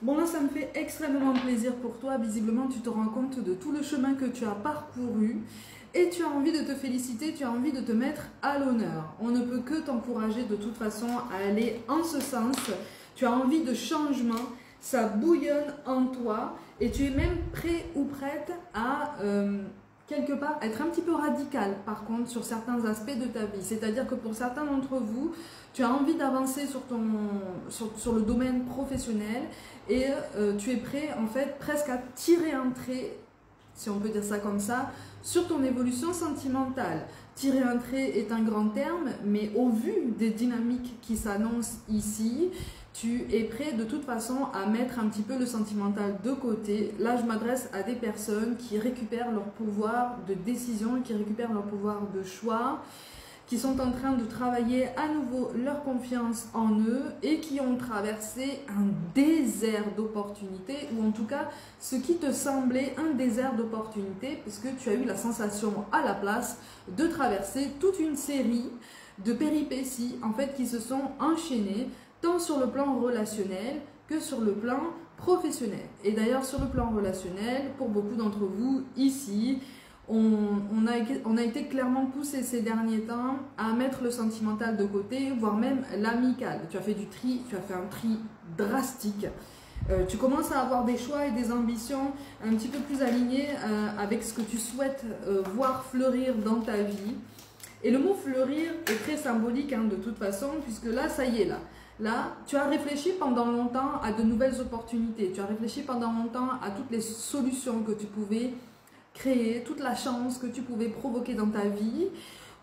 Bon là, ça me fait extrêmement plaisir pour toi. Visiblement, tu te rends compte de tout le chemin que tu as parcouru et tu as envie de te féliciter, tu as envie de te mettre à l'honneur. On ne peut que t'encourager de toute façon à aller en ce sens. Tu as envie de changement, ça bouillonne en toi et tu es même prêt ou prête à quelque part être un petit peu radical par contre sur certains aspects de ta vie. C'est-à-dire que pour certains d'entre vous, tu as envie d'avancer sur le domaine professionnel et tu es prêt en fait presque à tirer un trait, si on peut dire ça comme ça, sur ton évolution sentimentale. Tirer un trait est un grand terme, mais au vu des dynamiques qui s'annoncent ici, tu es prêt de toute façon à mettre un petit peu le sentimental de côté. Là, je m'adresse à des personnes qui récupèrent leur pouvoir de décision, qui récupèrent leur pouvoir de choix, qui sont en train de travailler à nouveau leur confiance en eux et qui ont traversé un désert d'opportunités, ou en tout cas ce qui te semblait un désert d'opportunités, puisque tu as eu la sensation à la place de traverser toute une série de péripéties en fait qui se sont enchaînées tant sur le plan relationnel que sur le plan professionnel. Et d'ailleurs sur le plan relationnel, pour beaucoup d'entre vous ici, on a été clairement poussé ces derniers temps à mettre le sentimental de côté, voire même l'amical. Tu as fait du tri, tu as fait un tri drastique. Tu commences à avoir des choix et des ambitions un petit peu plus alignés avec ce que tu souhaites voir fleurir dans ta vie. Et le mot fleurir est très symbolique hein, de toute façon, puisque là, ça y est, là, tu as réfléchi pendant longtemps à de nouvelles opportunités. Tu as réfléchi pendant longtemps à toutes les solutions que tu pouvais créer, toute la chance que tu pouvais provoquer dans ta vie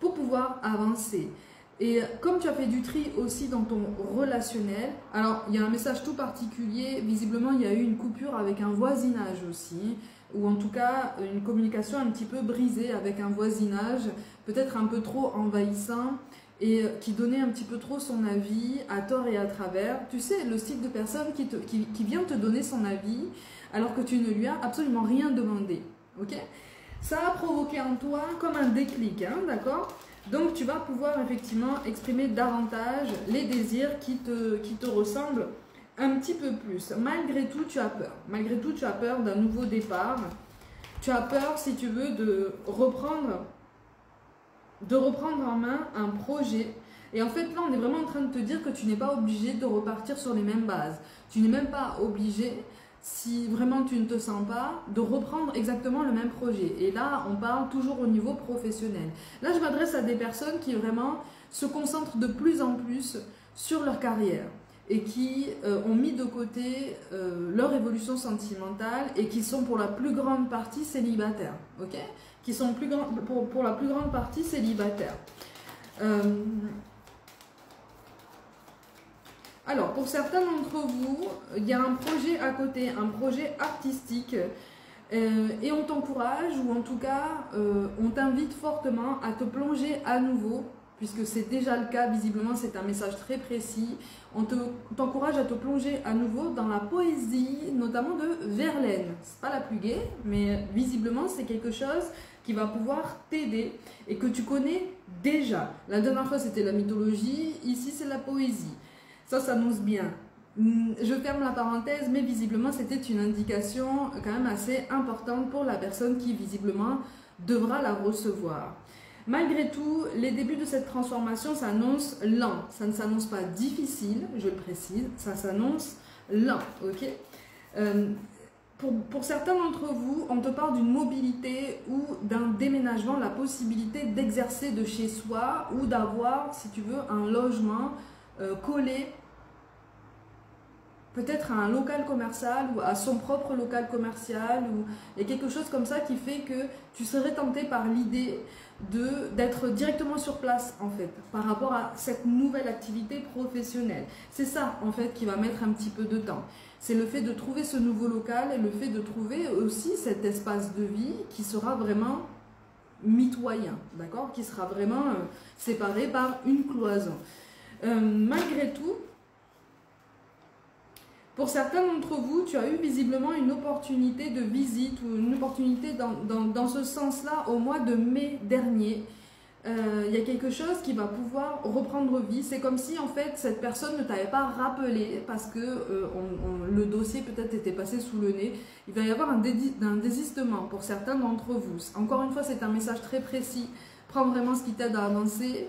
pour pouvoir avancer. Et comme tu as fait du tri aussi dans ton relationnel, alors il y a un message tout particulier, visiblement il y a eu une coupure avec un voisinage aussi, ou en tout cas une communication un petit peu brisée avec un voisinage, peut-être un peu trop envahissant et qui donnait un petit peu trop son avis à tort et à travers. Tu sais, le style de personne qui vient te donner son avis alors que tu ne lui as absolument rien demandé. Ok, ça a provoqué en toi comme un déclic, hein, d'accord? Donc tu vas pouvoir effectivement exprimer davantage les désirs qui te ressemblent un petit peu plus. Malgré tout, tu as peur. Malgré tout, tu as peur d'un nouveau départ. Tu as peur, si tu veux, de reprendre en main un projet. Et en fait, là, on est vraiment en train de te dire que tu n'es pas obligé de repartir sur les mêmes bases. Tu n'es même pas obligé, si vraiment tu ne te sens pas, de reprendre exactement le même projet. Et là, on parle toujours au niveau professionnel. Là, je m'adresse à des personnes qui vraiment se concentrent de plus en plus sur leur carrière et qui ont mis de côté leur évolution sentimentale et qui sont pour la plus grande partie célibataires. Ok, qui sont pour la plus grande partie célibataires. Alors, pour certains d'entre vous, il y a un projet à côté, un projet artistique, et on t'encourage, ou en tout cas, on t'invite fortement à te plonger à nouveau, puisque c'est déjà le cas, visiblement c'est un message très précis, on t'encourage à te plonger à nouveau dans la poésie, notamment de Verlaine. C'est pas la plus gaie, mais visiblement c'est quelque chose qui va pouvoir t'aider et que tu connais déjà. La dernière fois c'était la mythologie, ici c'est la poésie. Ça s'annonce bien. Je ferme la parenthèse, mais visiblement c'était une indication quand même assez importante pour la personne qui visiblement devra la recevoir. Malgré tout, les débuts de cette transformation s'annoncent lents. Ça ne s'annonce pas difficile, je le précise, ça s'annonce lent, ok? Pour certains d'entre vous, on te parle d'une mobilité ou d'un déménagement, la possibilité d'exercer de chez soi ou d'avoir, si tu veux, un logement collé peut-être à un local commercial ou à son propre local commercial, ou il y a quelque chose comme ça qui fait que tu serais tenté par l'idée d'être directement sur place en fait par rapport à cette nouvelle activité professionnelle. C'est ça en fait qui va mettre un petit peu de temps. C'est le fait de trouver ce nouveau local et le fait de trouver aussi cet espace de vie qui sera vraiment mitoyen, d'accord, qui sera vraiment séparé par une cloison. Malgré tout, pour certains d'entre vous, tu as eu visiblement une opportunité de visite ou une opportunité dans ce sens-là au mois de mai dernier. il y a quelque chose qui va pouvoir reprendre vie. C'est comme si en fait cette personne ne t'avait pas rappelé parce que le dossier peut-être était passé sous le nez. Il va y avoir un désistement pour certains d'entre vous. Encore une fois, c'est un message très précis. Prends vraiment ce qui t'aide à avancer.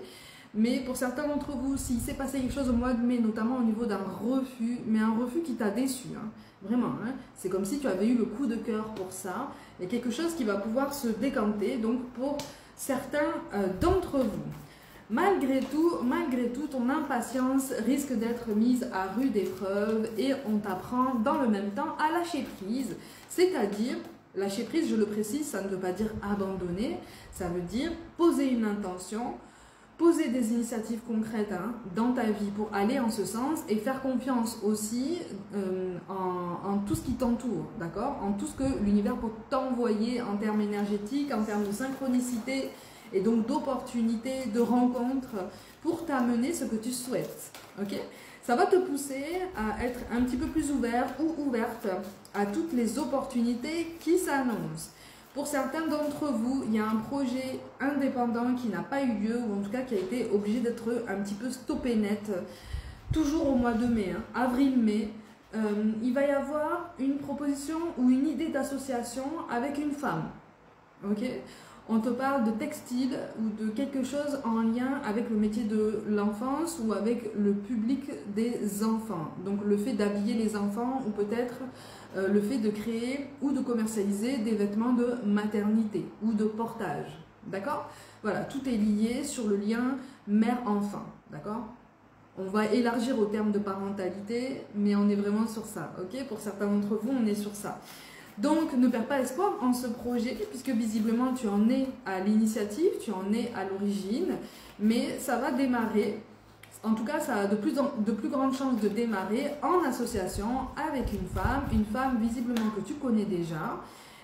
Mais pour certains d'entre vous, s'il s'est passé quelque chose au mois de mai, notamment au niveau d'un refus, mais un refus qui t'a déçu, hein, vraiment, hein, c'est comme si tu avais eu le coup de cœur pour ça. Il y a quelque chose qui va pouvoir se décanter. Donc pour certains d'entre vous, malgré tout, ton impatience risque d'être mise à rude épreuve et on t'apprend dans le même temps à lâcher prise. C'est-à-dire, lâcher prise, je le précise, ça ne veut pas dire abandonner, ça veut dire poser une intention, poser des initiatives concrètes dans ta vie pour aller en ce sens et faire confiance aussi en tout ce qui t'entoure, d'accord? En tout ce que l'univers peut t'envoyer en termes énergétiques, en termes de synchronicité et donc d'opportunités, de rencontres pour t'amener ce que tu souhaites, ok? Ça va te pousser à être un petit peu plus ouvert ou ouverte à toutes les opportunités qui s'annoncent. Pour certains d'entre vous, il y a un projet indépendant qui n'a pas eu lieu, ou en tout cas qui a été obligé d'être un petit peu stoppé net, toujours au mois de mai, avril-mai. Il va y avoir une proposition ou une idée d'association avec une femme. Ok ? On te parle de textile ou de quelque chose en lien avec le métier de l'enfance ou avec le public des enfants. Donc le fait d'habiller les enfants ou peut-être le fait de créer ou de commercialiser des vêtements de maternité ou de portage. D'accord? Voilà, tout est lié sur le lien mère-enfant. D'accord? On va élargir au terme de parentalité, mais on est vraiment sur ça. Ok? Pour certains d'entre vous, on est sur ça. Donc, ne perds pas espoir en ce projet, puisque visiblement, tu en es à l'initiative, tu en es à l'origine, mais ça va démarrer. En tout cas, ça a de plus grandes chances de démarrer en association avec une femme visiblement que tu connais déjà,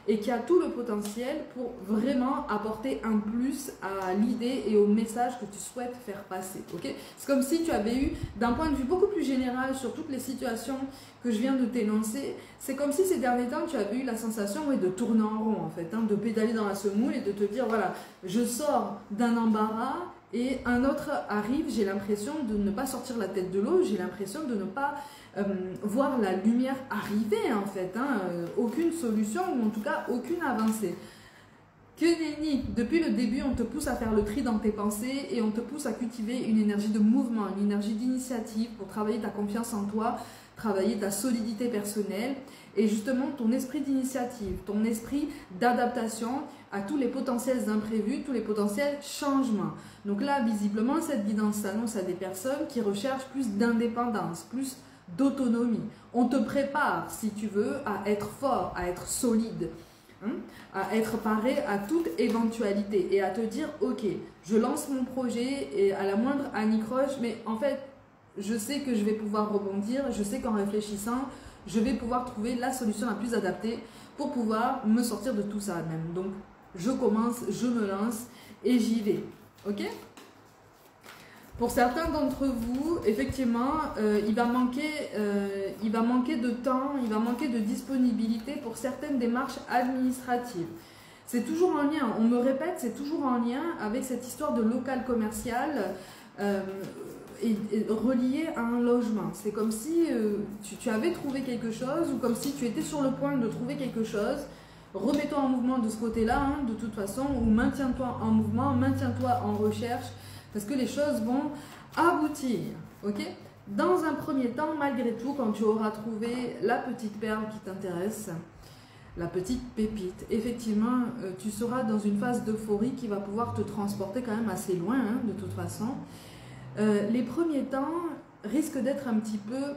et qui a tout le potentiel pour vraiment apporter un plus à l'idée et au message que tu souhaites faire passer. Okay? C'est comme si tu avais eu, d'un point de vue beaucoup plus général sur toutes les situations que je viens de t'énoncer, c'est comme si ces derniers temps tu avais eu la sensation de tourner en rond en fait, de pédaler dans la semoule et de te dire voilà, je sors d'un embarras et un autre arrive, j'ai l'impression de ne pas sortir la tête de l'eau, j'ai l'impression de ne pas voir la lumière arriver en fait, aucune solution ou en tout cas aucune avancée. Que nenni, depuis le début on te pousse à faire le tri dans tes pensées et on te pousse à cultiver une énergie de mouvement, une énergie d'initiative pour travailler ta confiance en toi, travailler ta solidité personnelle et justement ton esprit d'initiative, ton esprit d'adaptation à tous les potentiels imprévus, tous les potentiels changements. Donc là, visiblement, cette guidance s'annonce à des personnes qui recherchent plus d'indépendance, plus d'autonomie. On te prépare, si tu veux, à être fort, à être solide, à être paré à toute éventualité et à te dire, ok, je lance mon projet et à la moindre anicroche, mais en fait, je sais que je vais pouvoir rebondir, je sais qu'en réfléchissant, je vais pouvoir trouver la solution la plus adaptée pour pouvoir me sortir de tout ça même. Donc, je commence, je me lance et j'y vais. Ok ? Pour certains d'entre vous, effectivement, il va manquer de temps, il va manquer de disponibilité pour certaines démarches administratives. C'est toujours en lien, on me répète, c'est toujours en lien avec cette histoire de local commercial et relié à un logement. C'est comme si tu avais trouvé quelque chose ou comme si tu étais sur le point de trouver quelque chose. Remets-toi en mouvement de ce côté-là, de toute façon, ou maintiens-toi en mouvement, maintiens-toi en recherche, parce que les choses vont aboutir, ok? Dans un premier temps, malgré tout, quand tu auras trouvé la petite perle qui t'intéresse, la petite pépite, effectivement, tu seras dans une phase d'euphorie qui va pouvoir te transporter quand même assez loin, de toute façon. Les premiers temps risquent d'être un petit peu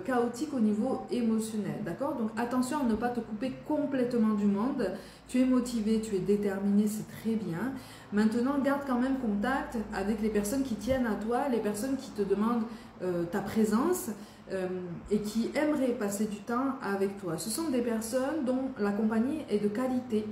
chaotique au niveau émotionnel, d'accord? Donc attention à ne pas te couper complètement du monde. Tu es motivé, tu es déterminé, c'est très bien. Maintenant, garde quand même contact avec les personnes qui tiennent à toi, les personnes qui te demandent ta présence et qui aimeraient passer du temps avec toi. Ce sont des personnes dont la compagnie est de qualité.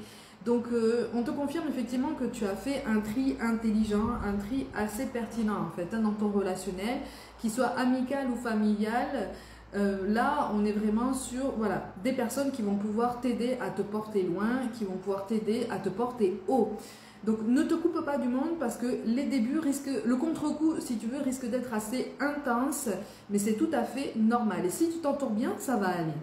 Donc, on te confirme effectivement que tu as fait un tri intelligent, un tri assez pertinent en fait, dans ton relationnel, qu'il soit amical ou familial. Là, on est vraiment sur des personnes qui vont pouvoir t'aider à te porter loin, qui vont pouvoir t'aider à te porter haut. Donc ne te coupe pas du monde parce que les débuts risquent, le contre-coup si tu veux risque d'être assez intense, mais c'est tout à fait normal. Et si tu t'entoures bien, ça va aller.